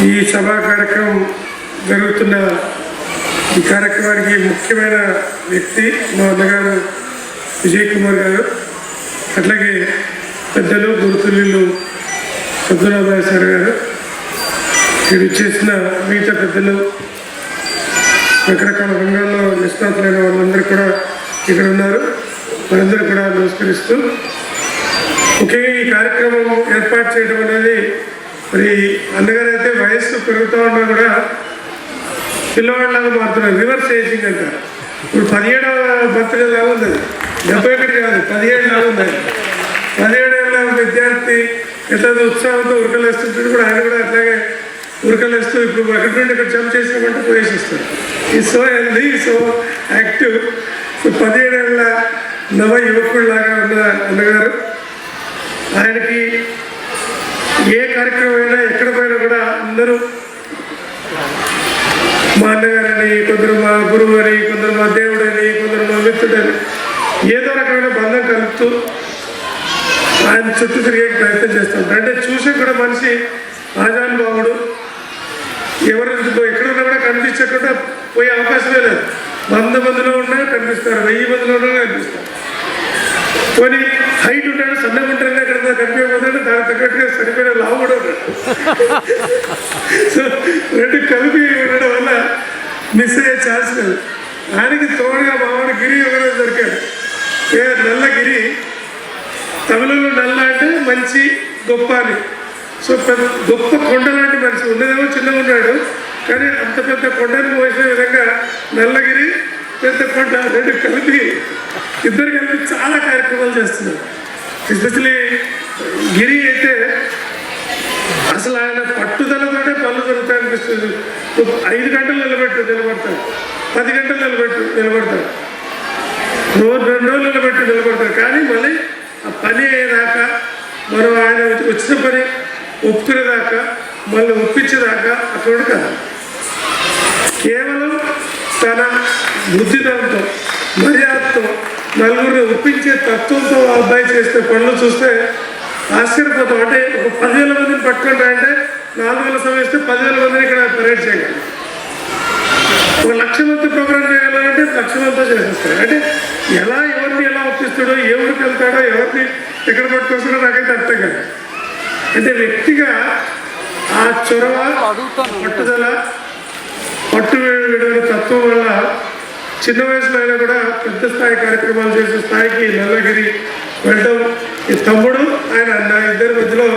ఈ సభా కార్యక్రమం జరుగుతున్న ఈ కార్యక్రమానికి ముఖ్యమైన వ్యక్తి మా అన్నగారు విజయ్ కుమార్ గారు, అట్లాగే పెద్దలు గురుతుల్యులు పద్మనాభ సార్ గారు, ఇక్కడ ఇచ్చేసిన మిగతా పెద్దలు, రకరకాల రంగాల్లో నిష్ణాతులైన వాళ్ళందరూ కూడా ఇక్కడ ఉన్నారు. వారందరూ కూడా నమస్కరిస్తూ, ముఖ్యంగా ఈ కార్యక్రమం ఏర్పాటు చేయడం అనేది మరి అన్నగారు అయితే వయస్సు పెరుగుతూ ఉన్నా కూడా పిల్లవాళ్ళలాగా మారుతున్నారు. రివర్స్ ఏజింగ్ అంటారు. ఇప్పుడు 17వ బర్త్డే లాగా ఉంది, 71 కాదు 17 లాగా ఉంది. 17 ఏళ్ళ విద్యార్థి ఎట్లా ఉత్సాహంతో ఉరకలేస్తుంటాడు కూడా ఆయన కూడా అట్లాగే ఉరకలేస్తూ ఇప్పుడు అక్కడి నుండి ఇక్కడ జంప్ చేసామంటే పోయేసిస్తారు. ఈ so healthy, so active. So 17 ఏళ్ళ నవ యువకుడిలాగా ఉన్న అన్నగారు, ఆయనకి ఏ కార్యక్రమం అయినా ఎక్కడ పోయినా కూడా అందరూ మా అన్నగారని, కొందరు మా గురువు అని, కొందరు మా దేవుడని, కొందరు మా మిత్రుడని ఏదో రకమైన బంధం కలుపుతూ ఆయన చుట్టూ తిరిగే ప్రయత్నం చేస్తాం. అంటే చూసే కూడా మనిషి ఆజానుభావుడు, ఎవరు ఎక్కడున్నా కూడా కనిపించకుండా పోయే అవకాశమే లేదు. 100 మందిలో ఉన్నా కనిపిస్తారు, 1000 మందిలో ఉన్నా కనిపిస్తారు. కొన్ని హైట్ ఉంటాడు, సన్నగా ఉంటాడు, ఎక్కడ కనిపించకపోతాడు, దానికి తగ్గట్టుగా సరిపోయిన లావు కూడా ఉంటాడు. సో రెండు కలిపి ఉండడం వల్ల మిస్ అయ్యే ఛాన్స్ లేదు. ఆయనకి తోడుగా మామూలు గిరి ఒకరే దొరికాడు. నల్లగిరి, తమిళంలో నల్ల అంటే మంచి, గొప్ప అని. సో గొప్ప కొండ లాంటి మనిషి, ఉన్నదేమో చిన్నగా ఉన్నాడు కానీ అంత పెద్ద కొండను మోసే విధంగా నల్లగిరి, పెద్ద కొండ రెండు కలిపి ఇద్దరు కలిపి చాలా కార్యక్రమాలు చేస్తున్నారు. ఎస్పెషలీ గిరి అయితే అసలు ఆయన పట్టుదలతోనే పనులు జరుగుతాయి అనిపిస్తుంది. 5 గంటలు నిలబడతాడు, 10 గంటలు నిలబడతాడు, 2 రోజులు నిలబడతాడు. కానీ మళ్ళీ ఆ పని అయ్యేదాకా, మనం ఆయన వచ్చిన పని ఒప్పుకునేదాకా, మళ్ళీ ఒప్పించేదాకా అక్కడ కాదు. కేవలం తన బుద్ధిదంతో, మర్యాదతో, నలుగురిని ఒప్పించే తత్వంతో ఆ అబ్బాయి చేస్తే పనులు చూస్తే ఆశ్చర్యపోతాం. అంటే ఒక 10,000 మందిని పట్టుకుంటారంటే 4 నెలల సమయం ఇస్తే 10,000 మందిని ఇక్కడ పరేడ్ చేయగలరు. 1,00,000 మంది ప్రోగ్రామ్ చేయాలంటే 1,00,000 మందితో చేసేస్తారు. అంటే ఎవరిని ఎలా ఒప్పిస్తాడో, ఏ ఊరికి వెళ్తాడో, ఎవరిని ఎక్కడ పట్టుకొస్తాడో నాకైతే అర్థం కాదు. అంటే వ్యక్తిగా ఆ చొరవ, పట్టుదల, పట్టు విడవని తత్వం వల్ల చిన్న వయసులో అయినా కూడా పెద్ద స్థాయి కార్యక్రమాలు చేసే స్థాయికి నల్లగిరి వెళ్ళడం. ఈ తమ్ముడు, ఆయన అన్న, ఇద్దరి మధ్యలో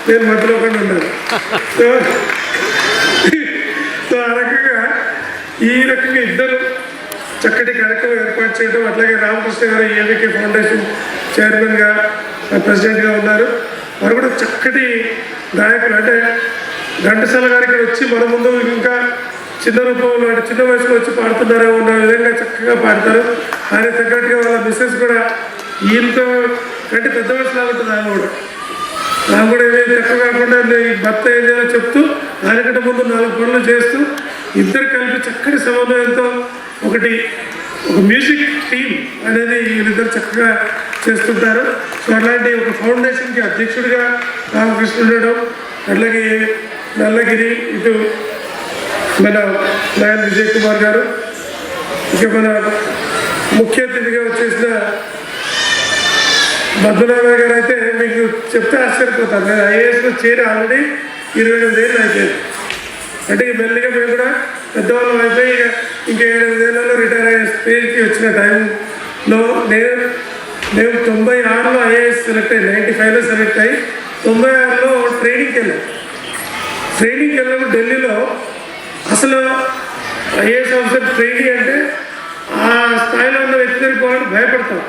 నేను మధ్యలో కూడా ఉన్నాను. సో ఆ రకంగా ఇద్దరు చక్కటి కార్యక్రమం ఏర్పాటు చేయడం. అట్లాగే రామకృష్ణ గారు ఏవికే ఫౌండేషన్ చైర్మన్గా, ప్రెసిడెంట్గా ఉన్నారు. వారు కూడా చక్కటి గాయకులు. అంటే ఘంటసాల గారు ఇక్కడ వచ్చి మన ముందు ఇంకా చిన్న రూపంలో, అంటే చిన్న వయసులో వచ్చి పాడుతున్నారో ఉన్న విధంగా చక్కగా పాడతారు. ఆయన తగ్గట్టుగా వాళ్ళ మిస్సెస్ కూడా ఈయనతో కంటే పెద్ద వయసులో ఉంటుంది. ఆమె కూడా ఏమీ తక్కువ కాకుండా ఈ భర్త ఏం చేయాలో చెప్తూ ఆయనకంటే ముందు 4 పనులు చేస్తూ ఇద్దరు కలిపి చక్కటి సమన్వయంతో ఒక మ్యూజిక్ టీమ్ అనేది వీళ్ళిద్దరు చక్కగా చేస్తుంటారు. సో అలాంటి ఒక ఫౌండేషన్కి అధ్యక్షుడిగా రామకృష్ణ ఉండడం, అట్లాగే నల్లగిరి, ఇటు మన లయన్ విజయ్ కుమార్ గారు, ఇక మన ముఖ్య అతిథిగా వచ్చేసిన పద్మనాభ గారు అయితే మీకు చెప్తే ఆశ్చర్యపోతారు. నేను ఐఏఎస్లో చేరి ఆల్రెడీ 28 ఏళ్ళు అయిపోయింది. అంటే మెల్లిగా మేము కూడా పెద్దవాళ్ళం అయిపోయి ఇంకా 28 ఏళ్ళలో రిటైర్ అయ్యే స్టేజ్కి వచ్చిన టైంలో నేను 96లో ఐఏఎస్ సెలెక్ట్ అయ్యి, 95లో సెలెక్ట్ అయ్యి 96లో ట్రైనింగ్కి వెళ్ళాము ఢిల్లీలో. అసలు ఐఏఎస్ ఆఫీసర్ ట్రైనింగ్ అంటే ఆ స్థాయిలో ఉన్న వ్యక్తి దగ్గరికి పోవాలని భయపడతాం.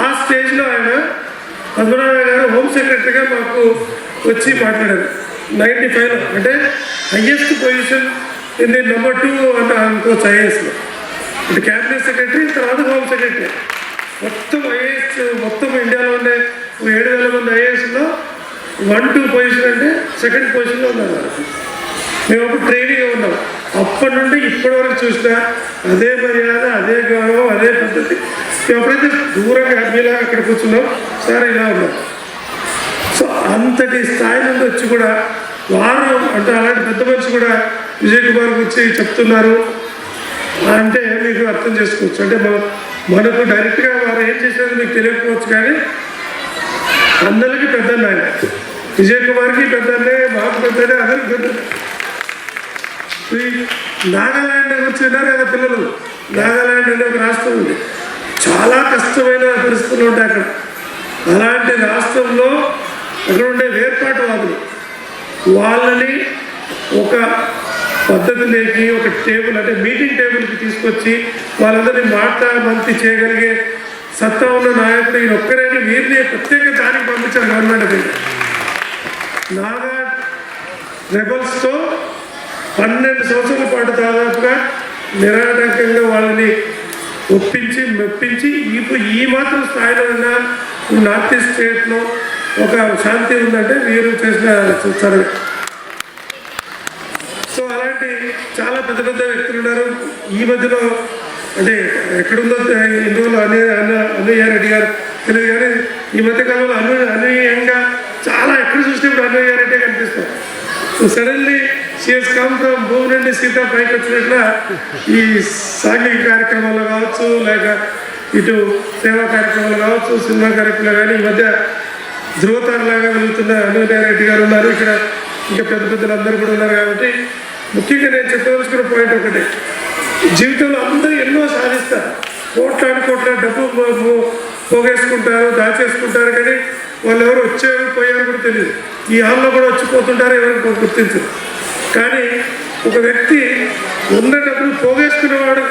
ఆ స్టేజ్లో ఆయన పద్మనాభ గారు హోమ్ సెక్రటరీగా మాకు వచ్చి మాట్లాడారు 95లో. అంటే హయ్యెస్ట్ పొజిషన్ ఇది నెంబర్ 2 అంటే అనుకోవచ్చు ఐఏఎస్లో. అంటే క్యాబినెట్ సెక్రటరీ, తర్వాత హోమ్ సెక్రటరీ. మొత్తం ఐఏఎస్ మొత్తం ఇండియాలో ఉండే 7,000 మంది ఐఏఎస్లో 1-2 పొజిషన్ అంటే సెకండ్ పొజిషన్లో ఉన్నారు. మేము అప్పుడు ట్రైనింగ్గా ఉన్నాం. అప్పటి నుండి ఇప్పటి వరకు చూసినా అదే మర్యాద, అదే గౌరవం, అదే పద్ధతి. మేము ఎప్పుడైతే దూరంగా హ్యాపీలాగా అక్కడ కూర్చున్నాం, సార్ ఇలా ఉన్నాం. సో అంతటి స్థాయి నుండి వచ్చి కూడా వారు అంటే అలాంటి పెద్ద మనిషి కూడా విజయ్ కుమార్ గురించి చెప్తున్నారు అంటే మీకు అర్థం చేసుకోవచ్చు. అంటే మనకు డైరెక్ట్గా వారు ఏం చేసేది మీకు తెలియకపోవచ్చు, కానీ అందరికీ పెద్దన్న ఆయన. విజయ్ కుమార్కి పెద్దన్నే, మాకు పెద్దనే, అందరికి పెద్ద. నాగాలాండ్ గురించి విన్నారు కదా పిల్లలు. నాగాలాండ్ అనే ఒక రాష్ట్రం ఉంది, చాలా కష్టమైన పరిస్థితులు ఉంటాయి అక్కడ. అలాంటి రాష్ట్రంలో అక్కడ ఉండే వేర్పాటువాదులు వాళ్ళని ఒక పద్ధతిలోకి, ఒక టేబుల్ అంటే మీటింగ్ టేబుల్కి తీసుకొచ్చి వాళ్ళందరినీ మంతి చేయగలిగే సత్తా ఉన్న నాయకుడు ఈయన ఒక్కరైనా వీరిని ప్రత్యేక దానికి పంపించారు గవర్నమెంట్. నాగా రెబల్స్తో 12 సంవత్సరాల పాటు దాదాపుగా నిరాటంకంగా వాళ్ళని ఒప్పించి మెప్పించి ఈ మాత్రం స్థాయిలో ఉన్న నార్త్ ఈస్ట్ స్టేట్లో ఒక శాంతి ఉందంటే వీరు చేసిన సర్వే. సో అలాంటి చాలా పెద్ద పెద్ద వ్యక్తులు ఉన్నారు. ఈ మధ్యలో అంటే ఎక్కడుందో ఇన్ని రోజులు అన్నయ్య రెడ్డి గారు తెలియదు, కానీ ఈ మధ్యకాలంలో అనూహ్యంగా చాలా ఎక్కడ చూసినప్పుడు అన్నయ్య రెడ్డి కనిపిస్తారు. So suddenly she's come from భూమి నుండి సీత పైకి వచ్చినట్ల ఈ సాంఘిక కార్యక్రమాలు కావచ్చు, లేక ఇటు సేవా కార్యక్రమాలు కావచ్చు, సినిమా కార్యక్రమాలు కానీ ఈ మధ్య ధృవతారలాగా వెళ్తున్న అన్నయ్య రెడ్డి గారు ఉన్నారు. ఇక్కడ ఇంకా పెద్ద పెద్దలు అందరూ కూడా ఉన్నారు. కాబట్టి ముఖ్యంగా నేను చెప్పదలుచుకున్న పాయింట్ ఒకటే, జీవితంలో అందరూ ఎన్నో సాధిస్తారు. కోట్ల డబ్బు పోగేసుకుంటారు, దాచేసుకుంటారు, కానీ వాళ్ళు ఎవరు వచ్చారు పోయారు కూడా తెలియదు. ఈ హాల్లో కూడా వచ్చిపోతుంటారు, ఎవరు గుర్తించరు. కానీ ఒక వ్యక్తి ఉన్న డబ్బులు పోగేసుకునేవాడు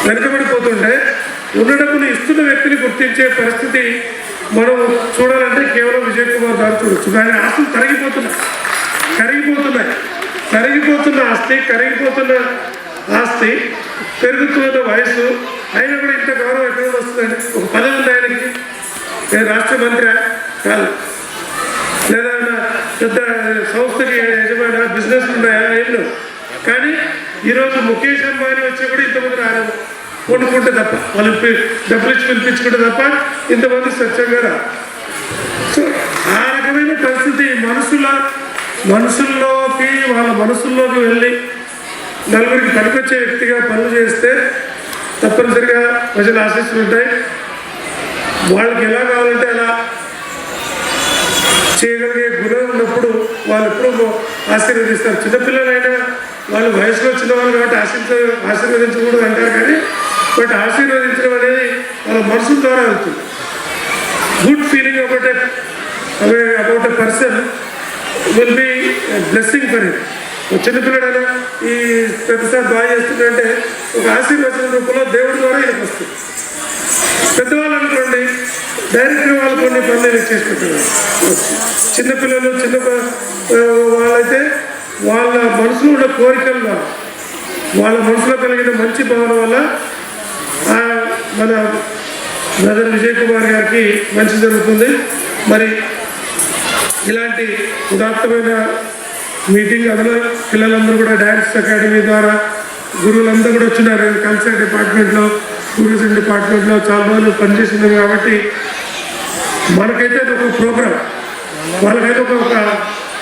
వెనుకబడిపోతుంటే ఉన్న డబ్బులు ఇస్తున్న వ్యక్తిని గుర్తించే పరిస్థితి మనం చూడాలంటే కేవలం విజయ్ కుమార్ గారు చూడొచ్చు. కానీ ఆస్తులు కరిగిపోతున్న ఆస్తి, పెరుగుతున్న వయసు, అయినా కూడా ఇంత గౌరవం ఎక్కడ వస్తుందండి? ఒక పదవి ఉంది ఆయనకి, నేను రాష్ట్ర మంత్రి కాదు, లేదా పెద్ద సంస్థకి యజమాని, బిజినెస్ ఉన్నాయా, ఏం లేవు. కానీ ఈరోజు ముఖేష్ అంబానీ వచ్చి కూడా ఇంతమంది రాలేదు, కొనుక్కుంటే తప్ప, వాళ్ళు డబ్బులు ఇచ్చి పిలిపించుకుంటే తప్ప ఇంతమంది స్వచ్ఛంగా రా. సో ఆ రకమైన పరిస్థితి వాళ్ళ మనసుల్లోకి వెళ్ళి నలుగురికి పనికొచ్చే వ్యక్తిగా పనులు చేస్తే తప్పనిసరిగా ప్రజలు ఆశిస్తూ ఉంటాయి. వాళ్ళకి ఎలా కావాలంటే అలా చేయగలిగే గుణం ఉన్నప్పుడు వాళ్ళు ఎప్పుడూ ఆశీర్వదిస్తారు. చిన్నపిల్లలైనా వాళ్ళు వయసులో చిన్నవాళ్ళు కాబట్టి ఆశీర్వదించకూడదు అంటారు, కానీ బట్ ఆశీర్వదించడం అనేది వాళ్ళ మనసుల ద్వారా వెళ్తుంది. Good feeling about a person will be blessing for him. చిన్నపిల్లడైనా ఈ పెద్దసారి బాగా చేస్తుందంటే ఒక ఆశీర్వచన రూపంలో దేవుడి ద్వారా ఈయనకు వస్తుంది. పెద్దవాళ్ళు అనుకోండి డైరెక్ట్గా వాళ్ళు కొన్ని పనులు చేసి పెట్టారు. చిన్నపిల్లలు వాళ్ళైతే వాళ్ళ మనసులో ఉన్న కోరికల వాళ్ళ మనసులో కలిగిన మంచి భావన వల్ల మన బ్రదర్ విజయ్ కుమార్ గారికి మంచి జరుగుతుంది. మరి ఇలాంటి ఉదాత్తమైన మీటింగ్, అందులో పిల్లలందరూ కూడా డ్యాన్స్ అకాడమీ ద్వారా గురువులందరూ కూడా వచ్చినారు. కల్చర్ డిపార్ట్మెంట్లో, టూరిజం డిపార్ట్మెంట్లో చాలా రోజులు పనిచేస్తున్నాం. కాబట్టి మనకైతే ఒక ప్రోగ్రాం, వాళ్ళకైతే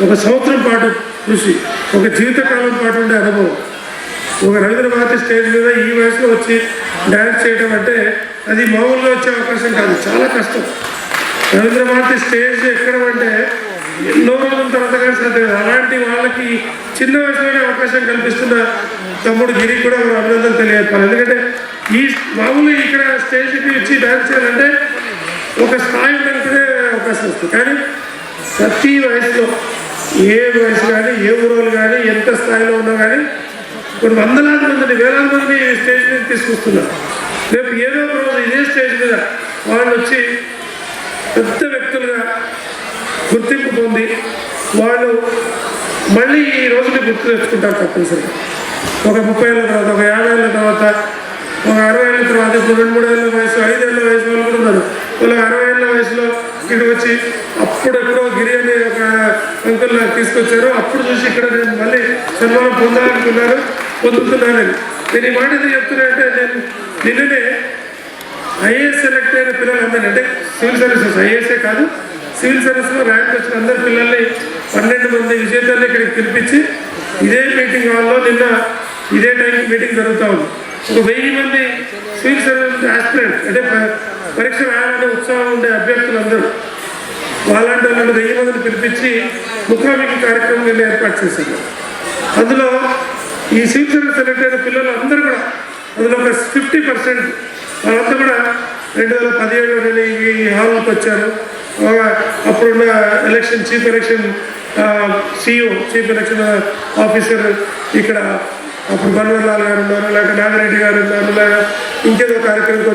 ఒక సంవత్సరం పాటు కృషి, ఒక జీవితకాలం పాటు ఉండే అనుభవం. ఒక రవీంద్రభారతి స్టేజ్ మీద ఈ వయసులో వచ్చి డ్యాన్స్ చేయడం అంటే అది మామూలుగా వచ్చే అవకాశం కాదు, చాలా కష్టం. రవీంద్రభారతి స్టేజ్ ఎక్కడం అంటే ఎన్నో రోజుల తర్వాత కానీ సాధ్యం. అలాంటి వాళ్ళకి చిన్న వయసులోనే అవకాశం కల్పిస్తున్న తమ్ముడు గిరికి కూడా అభినందనలు తెలియజేస్తాను. ఎందుకంటే ఈ మామూలుగా ఇక్కడ స్టేజ్కి వచ్చి డ్యాన్స్ చేయాలంటే ఒక స్థాయి ఉంటే అవకాశం వస్తుంది. కానీ ప్రతి వయసులో ఏ వయసు కానీ, ఏ ఊరోళ్ళు కానీ, ఎంత స్థాయిలో ఉన్నా కానీ కొన్ని వందలాది మందిని, వేలాది మందిని స్టేజ్ మీద తీసుకొస్తున్నారు. రేపు ఏదో ఒక రోజు ఇదే స్టేజ్ మీద వాళ్ళు వచ్చి పెద్ద వ్యక్తులుగా గుర్తింపు పొంది వాళ్ళు మళ్ళీ ఈ రోజుని గుర్తు తెచ్చుకుంటారు తప్పనిసరిగా. ఒక 30 ఏళ్ళ తర్వాత, ఒక 50 ఏళ్ళ తర్వాత, ఒక 60 ఏళ్ళ తర్వాత, ఇప్పుడు 2-3 ఏళ్ళ వయసు, 5 ఏళ్ళ వయసు వాళ్ళు కూడా ఉన్నారు. వాళ్ళు 60 ఏళ్ళ వయసులో ఇక్కడికి వచ్చి అప్పుడెప్పుడో గిరి అనే ఒక అంకుల్ నాకు తీసుకొచ్చారు. అప్పుడు చూసి ఇక్కడ నేను మళ్ళీ సన్మానం పొందుతున్నానని నేను ఈ మాట ఎందుకు చెప్తున్నానంటే, నేను నిన్ననే ఐఏఎస్ సెలెక్ట్ అయిన పిల్లలందరినీ, అంటే సివిల్ సర్వీసెస్ ఐఏఎస్ఏ కాదు, సివిల్ సర్వీస్లో ర్యాంక్ వచ్చిన అందరి పిల్లల్ని 12 మంది విజేతల్ని ఇక్కడికి పిలిపించి ఇదే మీటింగ్ హాల్లో నిన్న ఇదే టైంకి మీటింగ్ జరుగుతూ ఉంది. ఒక 1000 మంది సివిల్ సర్వీస్ ఆస్పిరెంట్ అంటే పరీక్ష రాయాలనే ఉత్సాహం ఉండే అభ్యర్థులందరూ వాళ్ళంటి వాళ్ళని 1000 మందిని పిలిపించి ముఖాముఖి కార్యక్రమం నిన్న ఏర్పాటు చేశారు. అందులో ఈ సివిల్ సర్వీస్ సెలెక్ట్ అయిన పిల్లలు అందరూ కూడా అందులో ఒక 50% వాళ్ళంతా కూడా 2017లో నేను ఈ హాల్కి వచ్చాను. అప్పుడున్న election chief election CEO chief election officer ఇక్కడ అప్పుడు బన్వర్లాల్ గారు ఉన్నారు, లేక నాగిరెడ్డి గారు ఉన్నారు, లేక ఇంకేదో కార్యక్రమంకి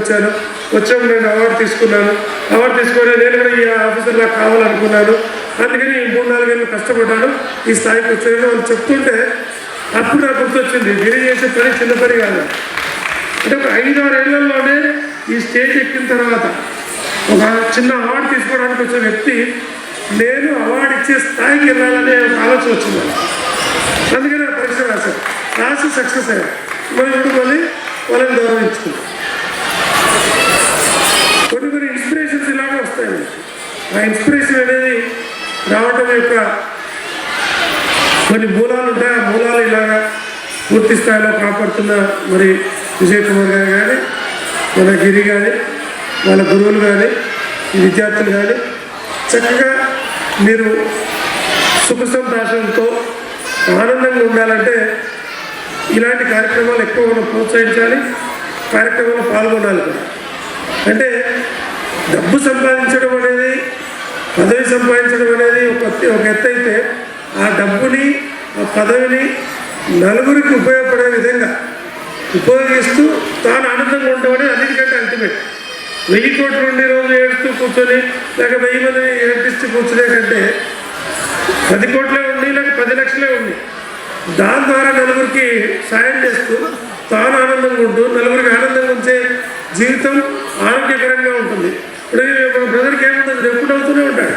వచ్చాము నేను అవార్డు తీసుకున్నాను. అవార్డు తీసుకొని నేను కూడా ఈ ఆఫీసర్ నాకు కావాలనుకున్నాను. అందుకని 3-4 ఏళ్ళు కష్టపడ్డాను ఈ స్థాయికి వచ్చాను వాళ్ళు చెప్తుంటే అప్పుడు నాకు గుర్తొచ్చింది గిరి చేసే పని చిన్న పని కాదు. అంటే ఒక 5-6 ఏళ్లలోనే ఈ స్టేజ్ ఎక్కిన తర్వాత ఒక చిన్న అవార్డు తీసుకోవడానికి వచ్చిన వ్యక్తి నేను అవార్డు ఇచ్చే స్థాయికి వెళ్ళాలనే ఒక ఆలోచన వచ్చింది. అందుకని ఆ పరీక్ష రాసి సక్సెస్ అయ్యారు. మరి ఇప్పుడు మళ్ళీ వాళ్ళని గౌరవించుకుంటాం. కొన్ని ఇన్స్పిరేషన్స్ ఇలాగే వస్తాయండి. ఆ ఇన్స్పిరేషన్ అనేది రావటం యొక్క కొన్ని మూలాలు ఉంటాయి. ఆ మూలాలు ఇలాగా పూర్తి స్థాయిలో కాపాడుతున్న మరి విజయ్ కుమార్ గారు కానీ, మన గిరి కానీ, వాళ్ళ గురువులు కానీ, విద్యార్థులు కానీ చక్కగా మీరు సుఖ సంతోషంతో ఆనందంగా ఉండాలంటే ఇలాంటి కార్యక్రమాలు ఎక్కువ మనం ప్రోత్సహించాలి, కార్యక్రమంలో పాల్గొనాలి కూడా. అంటే డబ్బు సంపాదించడం అనేది, పదవి సంపాదించడం అనేది ఒక ఎత్తు అయితే ఆ డబ్బుని ఆ పదవిని నలుగురికి ఉపయోగపడే విధంగా ఉపయోగిస్తూ తాను ఆనందంగా ఉండడం అన్నిటికంటే అల్టిమేట్. 1000 కోట్ల నుండి రోజు ఏడుస్తూ కూర్చొని లేక 1000 మందిని ఏడిపిస్తూ కూర్చునే కంటే 10 కోట్లే ఉండి లేక 10 లక్షలే ఉంది దాని ద్వారా నలుగురికి సాయం చేస్తూ తాను ఆనందంగా ఉంటూ నలుగురికి ఆనందంగా ఉంచే జీవితం ఆరోగ్యకరంగా ఉంటుంది. ఇప్పుడు బ్రదర్కి ఏముంటుంది ఎప్పుడు అవుతూనే ఉంటాడు.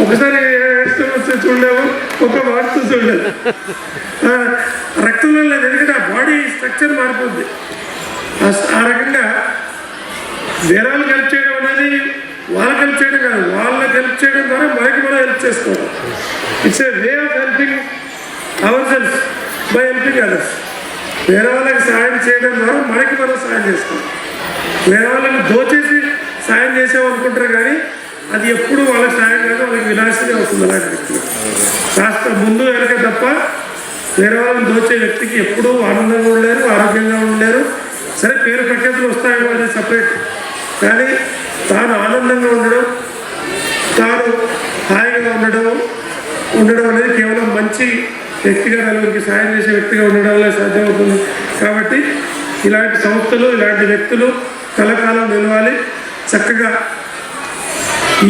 ఒకసారి ఏడుస్తూ చూడలేము, ఒక వాడుతూ చూడలేదు. రక్తంలో లేదు, ఎందుకంటే ఆ బాడీ స్ట్రక్చర్ మారిపోద్ది. ఆ రకంగా వేరేవాళ్ళకి హెల్ప్ చేయడం అనేది వాళ్ళకి హెల్ప్ చేయడం కాదు, వాళ్ళకి హెల్ప్ చేయడం ద్వారా మనకి మనం హెల్ప్ చేసుకోవడం. It's a way of helping our self by helping others. వేరే వాళ్ళకి సాయం చేయడం ద్వారా మనకి మనం సాయం చేసుకోవాలి. వేరే వాళ్ళకి దోచేసి సాయం చేసామనుకుంటారు కానీ అది ఎప్పుడు వాళ్ళకి సాయం కాదు, వాళ్ళకి వినాశమే అవుతుంది. అలాంటి వ్యక్తులు కాస్త ముందు వెనక తప్ప వేరే వాళ్ళని దోచే వ్యక్తికి ఎప్పుడూ ఆనందంగా ఉండలేరు, ఆరోగ్యంగా ఉండలేరు. సరే పేరు ప్రఖ్యాతులు వస్తాయేమో అది సపరేట్, కానీ తాను ఆనందంగా ఉండడం, తాను హాయిగా ఉండడం అనేది కేవలం మంచి వ్యక్తిగా నలుగురికి సాయం చేసే వ్యక్తిగా ఉండడం వల్ల సాధ్యమవుతుంది. కాబట్టి ఇలాంటి సంస్థలు, ఇలాంటి వ్యక్తులు కలకాలం నిలవాలి. చక్కగా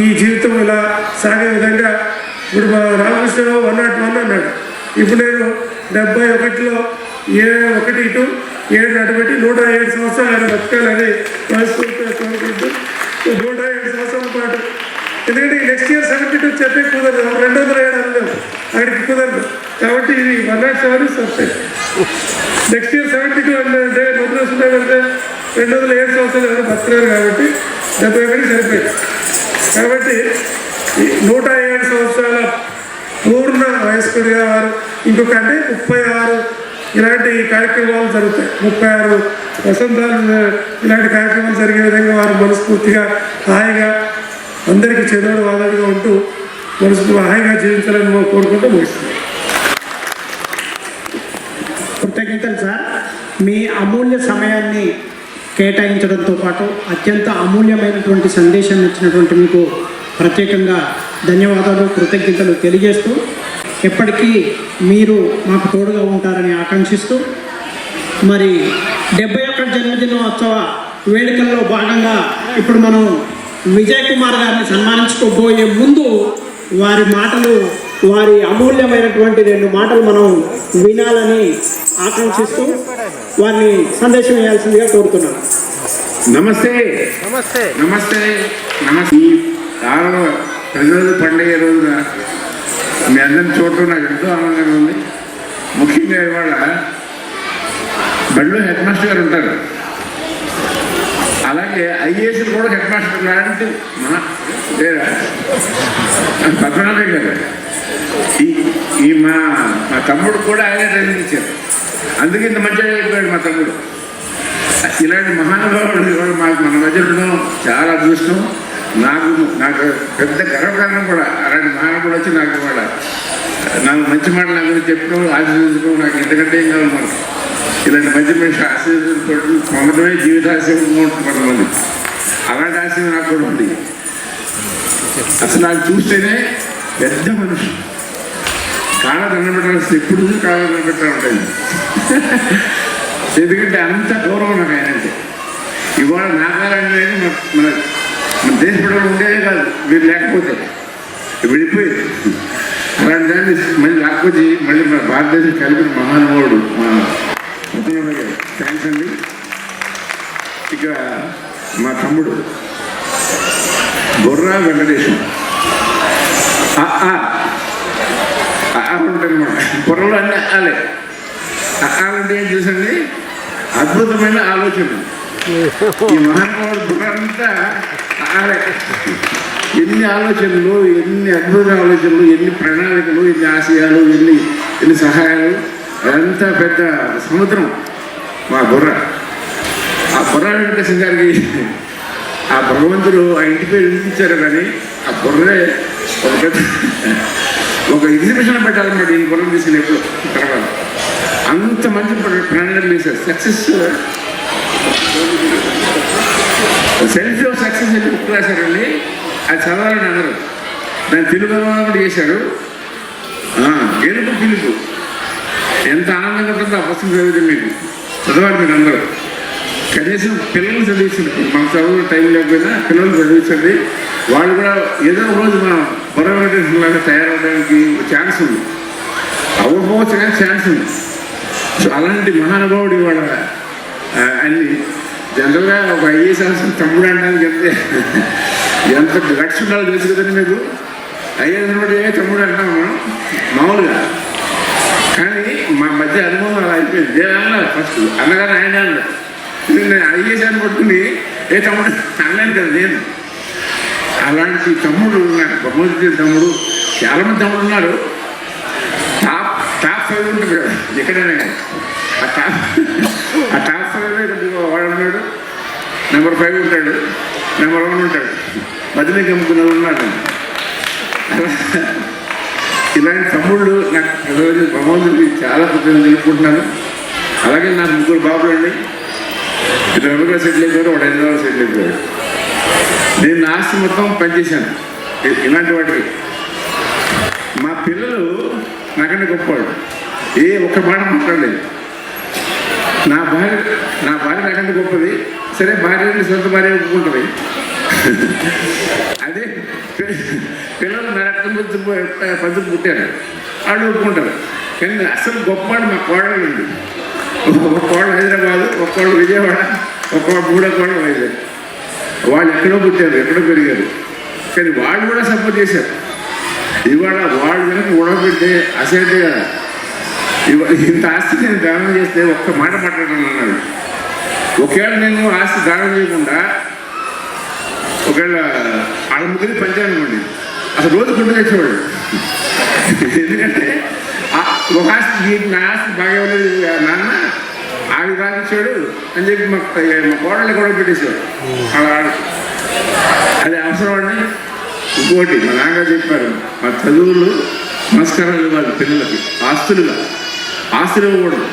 ఈ జీవితం ఇలా సాగే విధంగా ఇప్పుడు మా రామకృష్ణరావు 101 అన్నాడు. ఇప్పుడు నేను 71లో 1 ఇటు 7 అటు పెట్టి 107 సంవత్సరాలు ఆయన బతకాలని మనస్ఫూర్తిగా కోరుకుంటూ 107 సంవత్సరాల పాటు. ఎందుకంటే నెక్స్ట్ ఇయర్ 72 చెప్పే కుదరదు, 207 అన్నాం అక్కడికి కుదరదు. కాబట్టి ఇది 107 సబ్జెక్ట్. నెక్స్ట్ ఇయర్ 72 అంటే ముందు వస్తున్నాయంటే 207 సంవత్సరాలు ఎవరు బతకలేరు. కాబట్టి 71 సరిపోయింది. కాబట్టి 107 సంవత్సరాల పూర్ణ వయస్కుడిగా వారు ఇంకొక అంటే 36 ఇలాంటి కార్యక్రమాలు జరుగుతాయి. 36 వసంతాలు ఇలాంటి కార్యక్రమాలు జరిగే విధంగా వారు మనస్ఫూర్తిగా హాయిగా అందరికీ చెదోడు వాదడుగా ఉంటూ మనస్ఫూర్తిగా హాయిగా జీవించాలని కోరుకుంటూ ముగిస్తున్నాం. కృతజ్ఞతలు సార్. మీ అమూల్య సమయాన్ని కేటాయించడంతో పాటు అత్యంత అమూల్యమైనటువంటి సందేశాన్ని ఇచ్చినటువంటి మీకు ప్రత్యేకంగా ధన్యవాదాలు, కృతజ్ఞతలు తెలియజేస్తూ ఎప్పటికీ మీరు మాకు తోడుగా ఉంటారని ఆకాంక్షిస్తూ మరి 71 జన్మదినోత్సవ వేడుకల్లో భాగంగా ఇప్పుడు మనం విజయ్ కుమార్ గారిని సన్మానించుకోబోయే ముందు వారి మాటలు, వారి అమూల్యమైనటువంటి 2 మాటలు మనం వినాలని ఆకాంక్షిస్తూ వారిని సందేశం ఇవ్వాల్సిందిగా కోరుతున్నాను. నమస్తే నమస్తే నమస్తే నమస్తే. ప్రజల పండుగ రోజున మీ అందరిని చూడటం నాకు ఎంతో ఆనందంగా ఉంది. ముఖ్యంగా ఇవాళ బడిలో హెడ్ మాస్టర్ గారు ఉంటారు. అలాగే అలాగే ఐఏఎస్లు కూడా హెడ్ మాస్టర్ లాంటి లేదా పద్మనాభం గారు ఈ మా తమ్ముడు కూడా ఆయనే ట్రైనింగ్ ఇచ్చారు. అందుకే ఇంత మంచిగా అయిపోయాడు మా తమ్ముడు. ఇలాంటి మహానుభావుడు కూడా మాకు మన మధ్యలో చాలా అదృష్టం. నాకు పెద్ద గర్వకారణం కూడా అలాంటి మహానుభావుడు వచ్చి నాకు కూడా మంచి మాటలు నా గురించి చెప్పడం ఆశీర్వదించడం నాకు ఇంతకంటే ఏం కావాలి. మనకు ఇలాంటి మంచి మనిషి ఆశీర్వదించడం పొందడమే జీవితాశీర్వాదం ఉంటుంది కొంతమంది. అలాంటి ఆశీర్వాదం నాకు కూడా ఉంది. అసలు నాకు చూస్తేనే పెద్ద మనిషి కాళ్ళ దండం పెట్టాల్సి ఎప్పుడు కాళ్ళ దండం పెట్టా ఉంటాయి. ఎందుకంటే అంత గౌరవం నాకు ఆయన అంటే. ఇవాళ నా కాలం అనేది మన దేశ ప్రజలు ఉండేదే కాదు, వీళ్ళు లేకపోతే విడిపోయేది. అలాంటి దాన్ని మళ్ళీ లేకపోతే మళ్ళీ మన భారతదేశం కలిపిన మహానుభావుడు మా థ్యాంక్స్ అండి. ఇక మా తమ్ముడు బొర్రా వెంకటేశం ఉంటారనమాట. బొర్రలో అన్నీ ఆలే అంటే ఏం చూసండి అద్భుతమైన ఆలోచన. ఈ మహానుభావుడు బుర్రంతా ఆలే. ఎన్ని ఆలోచనలు, ఎన్ని అద్భుతమైన ఆలోచనలు, ఎన్ని ప్రణాళికలు, ఎన్ని ఆశయాలు, ఎన్ని సహాయాలు. అదంతా పెద్ద సముద్రం మా బుర్ర. ఆ బుర్ర వెంకటేశం గారికి ఆ భగవంతుడు ఆ ఇంటి పేరు ఇచ్చారు. కానీ ఆ బుర్రే ఒక ఎగ్జిబిషన్ పెట్టాలన్నమాట. ఈ బుర్రను తీసుకుని ఎప్పుడు తర్వాత అంత మంచి ప్రణాళికలు వేశారు. సక్సెస్ సెల్ఫ్ ఆఫ్ సక్సెస్ అని బుక్ రాశారండి. అది చదవాలని అందరూ దాన్ని తెలుగు కూడా చేశారు. గెలుపు పిలుపు ఎంత ఆనందంగా ఉంటుందో ఆ పుస్తకం చదివితే మీకు చదవాలి. మీరు అందరూ కనీసం పిల్లలు చదివించండి. మన చదువు టైం లేకపోయినా పిల్లలు చదివించండి. వాళ్ళు కూడా ఏదో ఒక రోజు మనం బొరవలాగా తయారవడానికి ఛాన్స్ ఉంది. అవ్వకపోవచ్చు కానీ ఛాన్స్ ఉంది. సో అలాంటి మహానుభావుడు ఇవాళ అన్ని జనరల్గా ఒక ఐఏఎస్ ఆఫీసర్ తమ్ముడు అనడానికి ఎంత గట్స్ ఉండాలో తెలుసు కదండి మీకు. ఐఏఎస్ అనమాట తమ్ముడు అంటాం మనం మామూలుగా. కానీ మా మధ్య అనుభవం అలా అయిపోయింది. నేను అన్నారు ఫస్ట్ అన్నగారు ఆయన అన్నారు. నేను ఐఏఎస్ అని పట్టుకుని తమ్ముడు అనలేను కదా నేను. అలాంటి తమ్ముడు నాకు బహుమతి తమ్ముడు. చాలామంది తమ్ముడు ఉన్నారు. టాప్ 5 ఉంటుంది కదా ఎక్కడైనా కానీ. ఆ టాప్ 5 వాడు ఉన్నాడు, నెంబర్ 5 ఉంటాడు, నెంబర్ 1 ఉంటాడు, మధ్యలో గమ్ముకున్న ఉన్నాడు. ఇలాంటి తమ్ముళ్ళు నాకు ఈరోజు భగవంతుడికి చాలా కృతజ్ఞతలు తెలుపుకుంటున్నాను. అలాగే నాకు 3 బాబులు అండి. ఇద్దరు అమెరికా సెటిల్ అయిపోయారు, వాడు హైదరాబాద్ సెటిల్ అయిపోయాడు. నేను నా ఆస్తి మొత్తం పనిచేశాను ఇలాంటి వాటికి. మా పిల్లలు నాకంటే గొప్పవాడు. ఒక్క మాట మాట్లాడలేదు. నా భార్య నాకంటే గొప్పది. సరే భార్య సొంత భార్య ఒప్పుకుంటుంది. అదే పిల్లలు నా రక్తం పద్ధతి పుట్టారు, వాళ్ళు ఒప్పుకుంటారు. కానీ అసలు గొప్పవాడు మా కోడలు ఉంది. ఒక కోడ హైదరాబాదు, ఒక కోడ విజయవాడ, ఒక 3వ కోడ వైజాగ్. వాళ్ళు ఎక్కడో పుట్టారు, ఎక్కడో పెరిగారు. కానీ వాళ్ళు కూడా సపోర్ట్ చేశారు. ఇవాళ వాళ్ళు కనుక ఉడబెట్టే అసైతే కదా ఇంత ఆస్తి నేను దానం చేస్తే ఒక్క మాట మాట్లాడడం అన్నాడు. ఒకవేళ నేను ఆస్తి దానం చేయకుండా ఒకవేళ వాళ్ళ ముగ్గురి పంచానుకోండి అసలు రోజు గుండె తెచ్చేవాడు. ఎందుకంటే ఒక ఆస్తి నా ఆస్తి బాగా ఇవ్వలేదు నాన్న ఆవిడ రాకిచ్చాడు అని చెప్పి మా కోడళ్ళు కూడా పెట్టేసేవాడు. అలా అది అవసరం అండి. ఇంకోటి మా నాన్నగారు చెప్పారు, మా చదువులు సంస్కారాలు ఇవ్వాలి పిల్లలకి. ఆస్తులు ఇవ్వకూడదు.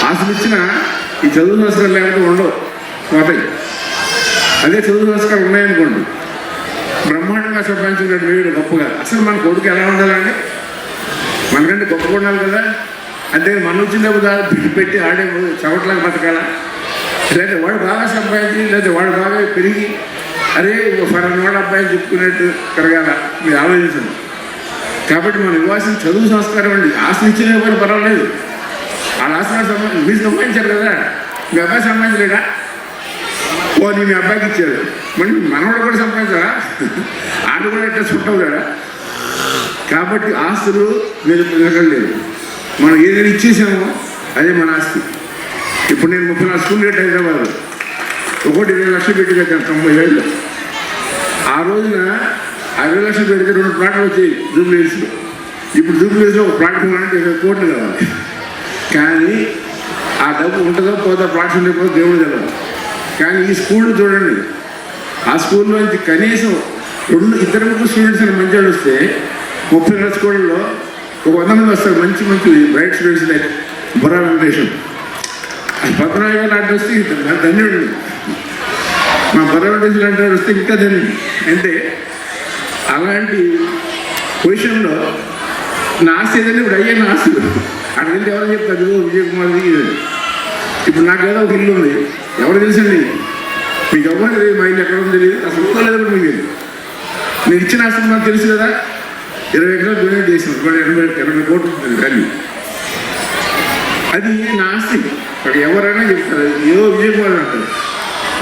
ఆస్తులు ఇచ్చినా ఈ చదువు సంస్కారాలు లేకపోతే ఉండవు, పోతాయి. అదే చదువు సంస్కారాలు ఉన్నాయనుకోండి బ్రహ్మాండంగా సంపాదించుకున్నాడు వీడు గొప్పగా. అసలు మన కొడుకు ఎలా ఉండాలండి? మనకంటే గొప్పగా ఉండాలి కదా. అంటే మన వచ్చినప్పుడు పెట్టి ఆడే చవట్లాగా బతకాలా? లేదా వాడు బాగా సంపాదించి లేదా వాడు బాగా పెరిగి అరే ఫలానా అబ్బాయి చెప్పుకునేట్టు పెరగాల మీరు ఆలోచించండి. కాబట్టి మనం ఇవ్వాల్సిన చదువు సంస్కారం అండి. ఆస్తి ఇచ్చిన ఎవరు పర్వాలేదు, వాళ్ళ ఆస్తి మీరు సంపాదించారు కదా, మీ అబ్బాయి సంపాదించలేదా? మీ అబ్బాయికి ఇచ్చారు, మళ్ళీ మనవాడు కూడా సంపాదించారా? ఆడు కూడా ఇట్లా చుట్టవు కదా. కాబట్టి ఆస్తులు మీరు తిరగలేదు. మనం ఏదైనా ఇచ్చేసామో అదే మన ఆస్తి. ఇప్పుడు నేను 34 స్కూల్ గట్టి హైదరాబాద్ ఒకటి 20 లక్షలు పెట్టి కట్టాను 90 ఆ రోజున 20 లక్షలు పెడితే 2 ప్లాట్లు వచ్చాయి జూబ్లీహిల్స్లో. ఇప్పుడు జూబ్లీహిల్స్లో ఒక ప్లాట్ కొనాలంటే 20 కోట్లు కావాలి. కానీ ఆ డబ్బు ఉంటుందో పోతా ప్లాట్స్ ఉండేపోతే దేవుడు తెలవాలి. కానీ ఈ స్కూల్ చూడండి, ఆ స్కూల్లో నుంచి కనీసం 2-3 స్టూడెంట్స్ అని మంచి వాళ్ళు వస్తే 30 స్కూళ్ళలో ఒక 100 మంది వస్తారు. మంచి మంచి bright students like Burra Venkateswaram, Padmanabha గారు లాంటి వస్తే ధన్యుడు. మా బుర్రా వెంకటేశ్వర లాంటి వస్తే ఇంకా ధన్యుడు. అంటే అలాంటి పొజిషన్లో నా ఆస్తి ఏదైనా ఇప్పుడు అయ్యే నా ఆస్తులు అక్కడికి ఎవరు చెప్తారు విజయ్ కుమార్ ఇది. ఇప్పుడు నాకేదో ఒక ఇల్లు ఉంది, ఎవరు తెలుసండి మీకు? ఎవరు తెలియదు, మా ఇల్లు ఎక్కడ ఉందో తెలియదు, అసలు ఉందో లేదో మీకు తెలియదు. నేను ఇచ్చిన ఆస్తి నాకు తెలుసు కదా, 20 ఎకరాలు డొనేట్ చేసాను, 80 కోట్లు ఉంటుంది వాల్యూ. అది నా ఆస్తి. అక్కడ ఎవరైనా చెప్తారు ఏదో విజయ్ కుమార్ అంటారు,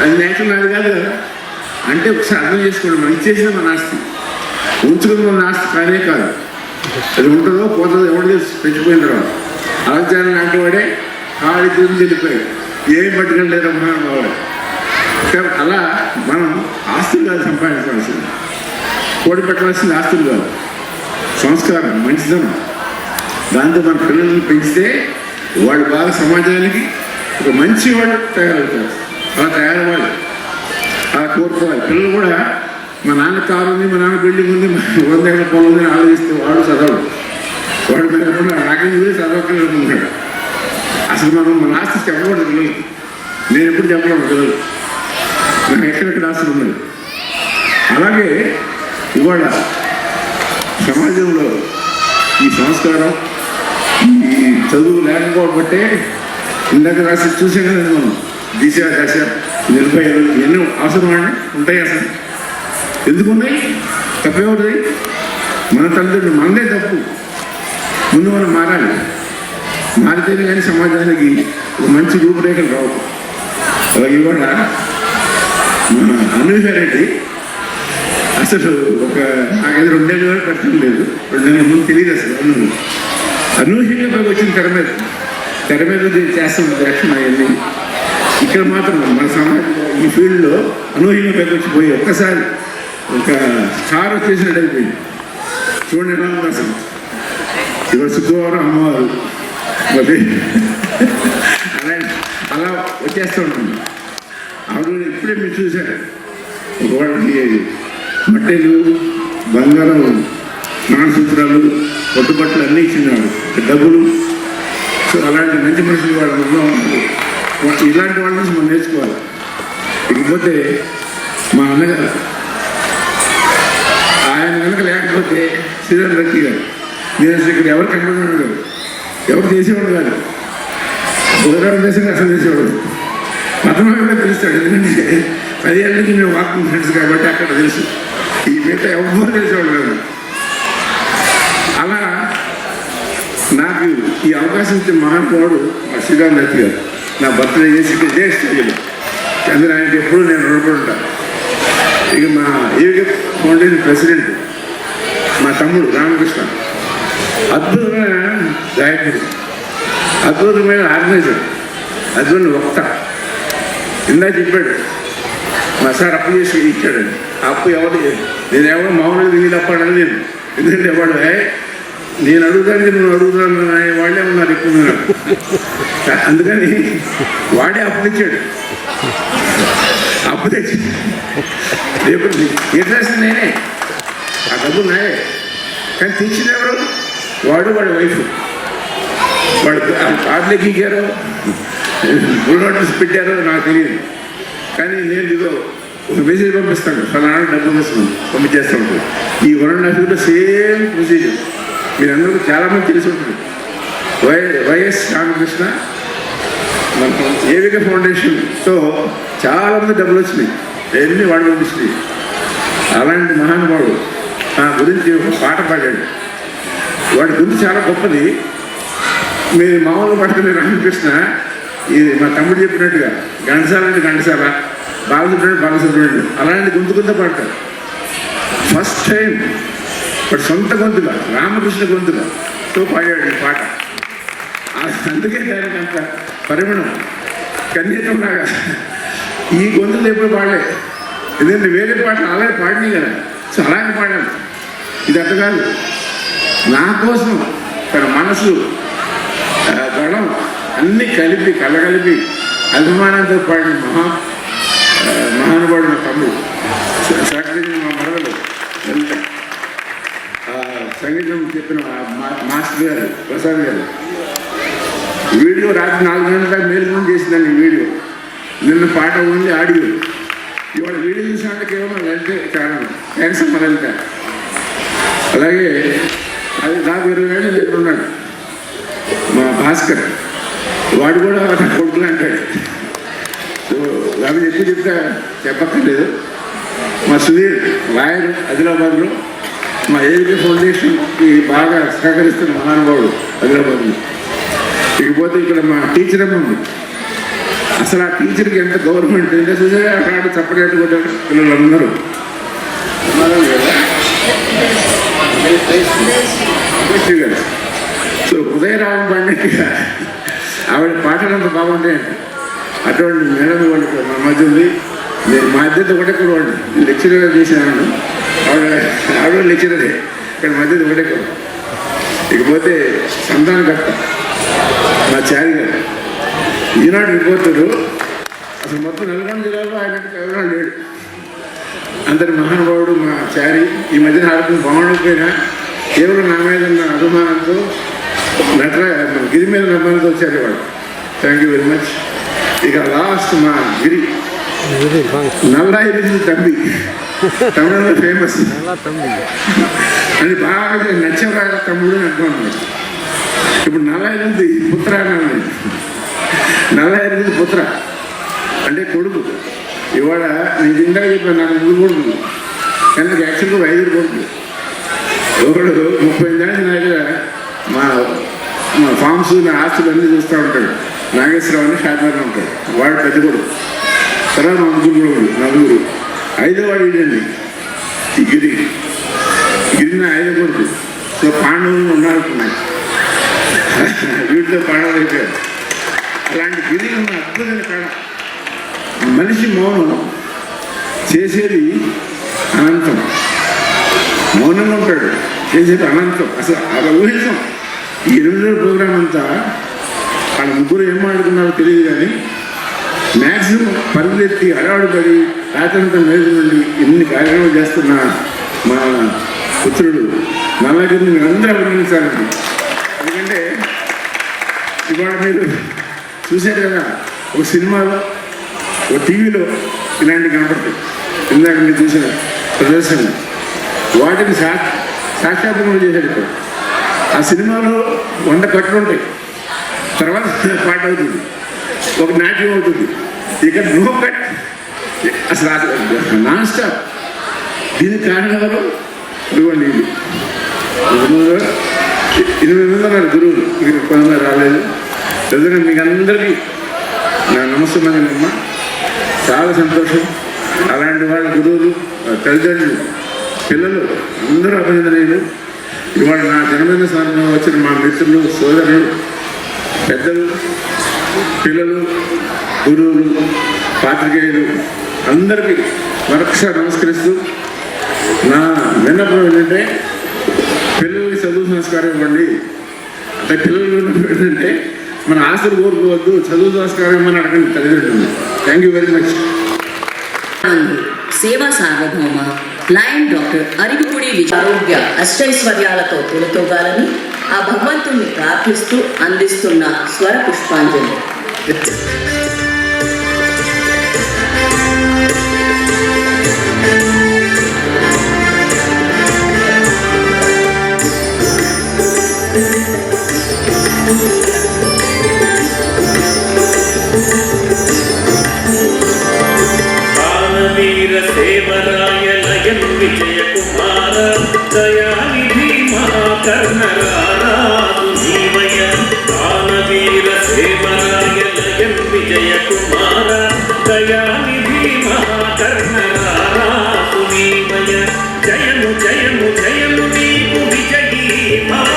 అది నేచురల్ నాది కాదు కదా. అంటే ఒకసారి అర్థం చేసుకోండి, మనం ఇచ్చేసిన మన ఆస్తి, ఉంచుకున్న మన ఆస్తి కానే కాదు. అది ఉంటుందో పోతుందో ఎవరు తెలుసు పెంచిపోయిన తర్వాత. అలెగ్జాండర్ లాంటి వాడే కాడి తిరిగి వెళ్ళిపోయాడు, ఏం పట్టుకెళ్ళలేదు మహానుభావుడు. అలా మనం ఆస్తులు కాదు సంపాదించవలసింది, కోడి పెట్టవలసింది ఆస్తులు కాదు, సంస్కారం, మంచిదనం. దాంతో మన పిల్లల్ని పెంచితే వాళ్ళు బాగా సమాజానికి ఒక మంచి వాళ్ళు తయారవుతారు. అలా తయారవ్వాలి, అలా కోరుకోవాలి. పిల్లలు కూడా మా నాన్న కారు ఉంది, మా నాన్న బిల్డింగ్ ఉంది, 100 ఎకరాల పొలం ఉందని ఆలోచిస్తే వాడు చదవడు, వాడు మీద నాకేం కూడా చదవక్కర్లేదుకుంటాడు. అసలు మనం మన ఆస్తి చెప్పకూడదు పిల్లలకి. నేను ఎప్పుడు చెప్పకూడదు పిల్లలు నాకు ఎక్కడెక్కడ ఆస్తులు ఉన్నాయి. అలాగే ఇవాళ సమాజంలో ఈ సంస్కారం, ఈ చదువు లేకపోబట్టే ఇందాక రాసి చూసే కదా మనం దిశ దశ నిర్భయాలు ఎన్నో అవసరమండి ఉంటాయి. అసలు ఎందుకున్నాయి? తప్పేవుతుంది మన తల్లిదండ్రులు, మనదే తప్పు. ముందు మనం మారాలి, మారితేనే కానీ సమాజానికి ఒక మంచి రూపురేఖలు రావు. అలాగే ఇవాళ మన అనూహ్యారెడ్డి అసలు ఒక నాకైతే 2 నెలల వరకు కష్టం లేదు, 2 నెలల ముందు తెలియదు అసలు. అనూహ్యంగా వచ్చిన తెర మీద చేస్తున్న యాక్షన్ అవన్నీ ఇక్కడ మాత్రం మన సమాజంలో ఈ ఫీల్డ్లో అనూహ్యంగా వచ్చిపోయి ఒక్కసారి ఒక స్టార్ వచ్చేసినట్టు అయిపోయింది. చూడండి ఎలా ఉంది అసలు. ఇవాళ శుక్రవారం అమ్మవారు మరి అలా వచ్చేస్తూ ఉంటుంది. ఆవిడ ఇప్పుడే మీరు చూశారు, వాళ్ళకి బట్టలు, బంగారం, నాణసూత్రాలు, పట్టుబట్టలు అన్నీ ఇచ్చినాడు, డబ్బులు. సో అలాంటి మంచి మనుషులు వాళ్ళ ఇలాంటి వాళ్ళ నుంచి మనం నేర్చుకోవాలి. ఇకపోతే మా అన్నగారు ఆయన కనుక లేకపోతే శ్రీధర్ రెడ్డి గారు, నేను అసలు ఇక్కడ ఎవరు కనబడినాడు కాదు, ఎవరు చేసేవాడు కాదు, ఉదయం దేశంగా అసలు చేసేవాడు. పద్మనాభంగా తెలుస్తాడు, ఎందుకంటే 10 ఏళ్ళ నుంచి మేము వాకింగ్ ఫ్రెండ్స్ కాబట్టి అక్కడ తెలుసు. ఈ మిగతా ఎవరు తెలిసేవాడు కాదు. అలా నాకు ఈ అవకాశం ఇచ్చిన మహానుభావుడు మా శ్రీరామ్ రెడ్డి గారు. నా బర్త్డే చేసి చేస్తాను, అందులో ఆయనకి ఎప్పుడూ నేను రుణపడి ఉంటాను. ఇక మా ఏవిక ఫౌండేషన్ ప్రెసిడెంట్ మా తమ్ముడు రామకృష్ణ, అద్భుతమైన గాయకుడు, అద్భుతమైన ఆర్గనైజర్, అద్భుతమైన వక్త. ఇందాక చెప్పాడు మా సార్ అప్పు చేసి ఇచ్చాడండి. ఆ అప్పు ఎవరు, నేనేమో మామూలుగా వీళ్ళు అప్పాడని లేదు, ఎందుకంటే వాడు నేను అడుగుతాను నువ్వు అడుగుతాను వాళ్ళే ఉన్నారు ఎక్కువ. అందుకని వాడే అప్పు తెచ్చాడు, అప్పు తెచ్చి రేపు ఎట్లా నేనే, ఆ డబ్బు నాయే. కానీ తెచ్చినప్పుడు వాడు వాడి వైఫ్ వాడు కార్డులు ఎక్కించారో నోటీస్ పెట్టారో నాకు తెలియదు. కానీ నేను ఇదో ఒక మెసేజ్ పంపిస్తాను, ఫలానా డబ్బు పంపించేస్తూ ఉంటాను. ఈ 1.5 years సేమ్ ప్రొసీజర్ మీరందరూ చాలామంది తెలిసి ఉంటుంది. వైఎస్ రామకృష్ణ ఏవిక ఫౌండేషన్తో చాలామంది డబ్బులు వచ్చినాయి, ఎన్ని వాడు పంపిస్తున్నాయి. అలాంటి మహానుభావుడు నా గురించి ఒక పాట పాడాడు. వాడి గురించి చాలా గొప్పది. మీరు మామూలు పట్టుకునే రామకృష్ణ ఇది మా తమ్ముడు చెప్పినట్టుగా ఘంటసాల అంటే ఘంటసాల, బాలసుబ్రహ్మణ్యం బాలసుబ్రహ్మణ్యం అలాంటి గొంతుకుందా పాడతారు. ఫస్ట్ టైం వాడు సొంత గొంతుగా రామకృష్ణ గొంతుగాతో పాడాడు ఈ పాట. అందుకే దానికి అంత పరిమాణం కన్నీతంలాగా ఈ గొంతులు ఎప్పుడు పాడలే, ఎందుకంటే వేరే పాటలు అలాగే పాడినాయి కదా, సో అలాగే పాడాను. ఇది అట్ట కాదు, నా కోసం తన మనసు గడం అన్నీ కలిపి కలగలిపి అభిమానంతో పాడిన మహానుభావుడు నా తమ్ముడు, సహకరించిన మా మరదలు, సంగీతం చెప్పిన మాస్టర్ గారు ప్రసాద్ గారు. వీడియో రాత్రి 4 గంటల దాకా మేలుకొని చేసిందండి ఈ వీడియో. నిన్న పాట ఉంది ఆడియో. ఇవాళ వీడియో చూసినట్టు కేవలం లలిత కారణం, క్యాన్సర్ లలిత. అలాగే అది నాకు 20 ఏళ్ళు దగ్గర ఉన్నాడు మా భాస్కర్, వాడు కూడా నా కొడుకులు అంటాడు. సో అవి చెప్తే చెప్పక్కర్లేదు. మా సుధీర్ లాయర్ ఆదిలాబాద్లో, మా ఏవికే ఫౌండేషన్కి బాగా సహకరిస్తున్న మహానుభావుడు ఆదిలాబాద్లో. ఇకపోతే ఇక్కడ మా టీచర్ అమ్మ ఉంది. అసలు ఆ టీచర్కి ఎంత గవర్నమెంట్ ఎంత చూసారా, అక్కడ చప్పటి కూడా పిల్లలందరూ గారు. సో ఉదయరామం పండిట్ ఆవిడ పాటలు అంత బాగుంటాయండి. అటువంటి మేడం వాళ్ళకి మా మధ్య ఉంది. నేను మా ఇద్దరితో ఒకటే కూడా వాడిని లెక్చరర్గా చేసినాను. ఆవిడ లెక్చరరే, ఇక్కడ మధ్యలో ఒకటే కూడా. ఇకపోతే సంతానకర్త మా చారి గారు, ఈనాడు రిపోర్టరు. అసలు మొత్తం నల్గొండ జిల్లాలో ఆయన ఎవరైనా లేడు, అందరి మహానుభావుడు మా చారి. ఈ మధ్యన ఆరోగ్యం బాగుండకపోయినా కేవలం నా మీద ఉన్న అభిమానంతో గిరి మీద నమ్మకంతో వచ్చారు వాళ్ళు. Thank you very much. ఇక లాస్ట్ మా గిరి నల్లాయి తంబి, తమిళంలో ఫేమస్. అది బాగా నచ్చవరాగా తమ్ముడు అని అర్థం అన్నమాట. ఇప్పుడు నల్లాయి పుత్ర అన్నాను. నల్లాయి పుత్ర అంటే కొడుకు. ఇవాళ నేను ఇందాక చెప్పాను, నాకు 3 కొడుకులు, కానీ నాకు యాక్చువల్గా 5 కొడుకులు. ఒకడు 35 ఏళ్ళ నా దగ్గర మా ఫామ్స్ నా ఆస్తులు అన్నీ చూస్తూ ఉంటాడు. నాగేశ్వరరావు అని షాద్నగర్లో ఉంటాడు, వాడు పెద్ద కొడుకు. తర్వాత మా 3 కొడుకులు, 4. 5వ వాడు ఇదండి ఈ గిరిన 5వ కొడుకు. సో పాండవులు ఉన్నారనుకున్నాయి, వీటితో పాండవులు అయిపోయారు. అలాంటి గిరి ఉన్న అద్భుతమైన కాడ. మనిషి మౌనం, చేసేది అనంతం. మౌనంగా ఉంటాడు, చేసేది అనంతం. అసలు అలా ఊహించాం. ఈ 8 రోజుల ప్రోగ్రాం అంతా వాళ్ళ ముగ్గురు ఏం మాట్లాడుకున్నారో తెలియదు, కానీ మ్యాక్సిమం పరిగెత్తి అడవాడుపడి రాత్రంతా మీద నుండి ఎన్ని కార్యక్రమాలు చేస్తున్న మా పుత్రుడు నల్లగిరిని మీరు అందరూ అభినందించాలండి. ఎందుకంటే ఇవాళ మీరు చూశారు కదా, ఒక సినిమాలో ఒక టీవీలో ఇలాంటివి కనపడతాయి. ఇందాక మీరు చూసిన ప్రదర్శన వాటిని సాక్షాత్కారం చేశాడు. ఇక్కడ ఆ సినిమాలో 100 కట్లు ఉంటాయి, తర్వాత పాట అవుతుంది, ఒక నాట్యం అవుతుంది. ఇక్కడ నో కట్, అసలు నాన్ స్టాప్. దీనికి కారణం ఎవరు? ఇదిగోండి, 8 మంది ఉన్నారు గురువులు, ఇక్కడ 10 రాలేదు. ఎందుకంటే మీకు అందరికీ నా నమస్కారం. చాలా సంతోషం. అలాంటి వాళ్ళ గురువులు, తల్లిదండ్రులు, పిల్లలు అందరూ అభినందనీయులు. ఇవాళ నా జన్మదిన స్థానంలో వచ్చిన మా మిత్రులు, సోదరులు, పెద్దలు, పిల్లలు, గురువులు, పాత్రికేయులు అందరికీ మరొకసారి నమస్కరిస్తూ, నా విన్నపం ఏంటంటే పిల్లలకి చదువు సంస్కారం ఇవ్వండి. అంటే పిల్లలు ఏంటంటే మన ఆస్తులు కోరుకోవద్దు, చదువు సంస్కారం ఇవ్వమని అడగండి తల్లిదండ్రులు. Thank you very much. సేవా సార్వభౌమ లయన్ డాక్టర్ అరిగిపూడి ఆరోగ్య అష్టైశ్వర్యాలతో తొలతోగాలని ఆ భగవంతుణ్ణి ప్రార్థిస్తూ అందిస్తున్న స్వర పుష్పాంజలి. వీర సేవరాయ లయన్ విజయ కుమార దయానిధి మహాకర్ణరారాదు జీవయ. దానవీర సేవరాయ లయన్ విజయ కుమార దయానిధి మహాకర్ణరారాదు జీవయ. జయము జయము జయము నీకు విజయీ భవ,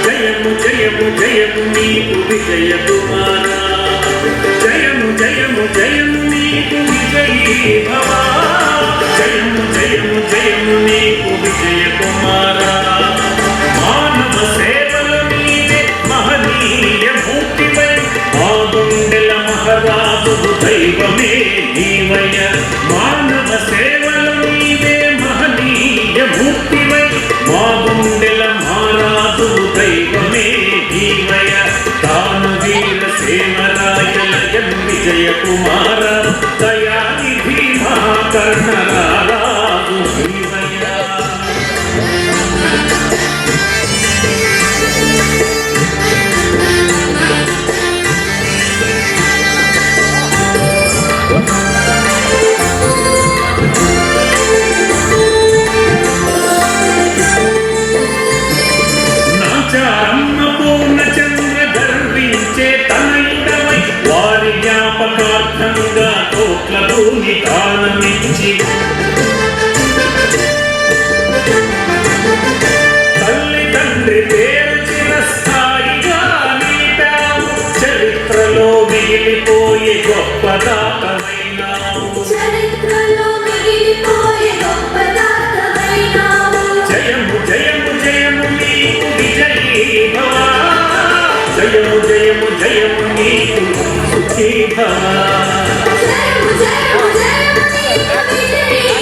జయము జయము జయము నీకు విజయ కుమార. జయము జయము జయము నీకు భవ జయము జయము జయము నీకు విజయ కుమార మానవ సేవలు నీవే మహనీయ మూర్తివై మా గుండెల మహారాజు దైవమే నీవయ మానవ సేవలు నీవే మహనీయ మూర్తివై మా గుండెల మహారాజు దైవమే నీవయ దానవీర సేవరాయలయం విజయ కుమార దయానిధి మహాకర్ణరాజు నీవయ నాచారమ్మ పూర్ణచంద్ర గర్వించే తనయుడవై వారి జ్ఞాపకార్థంగా కోట్ల భూమి దానమిచ్చి తల్లి తండ్రి పేరు చిరస్థాయిగా నిలిపావు చరిత్రలో మిగిలిపోయే గొప్ప దాతమైనావు చరిత్రలో మిగిలిపోయే గొప్ప దాతవైనావు. జయము జయము జయము నీకు విజయీ భవ జయము జయము జయము నీకు సుఖీ భవ జయము జయము జయము నీకు విజయీ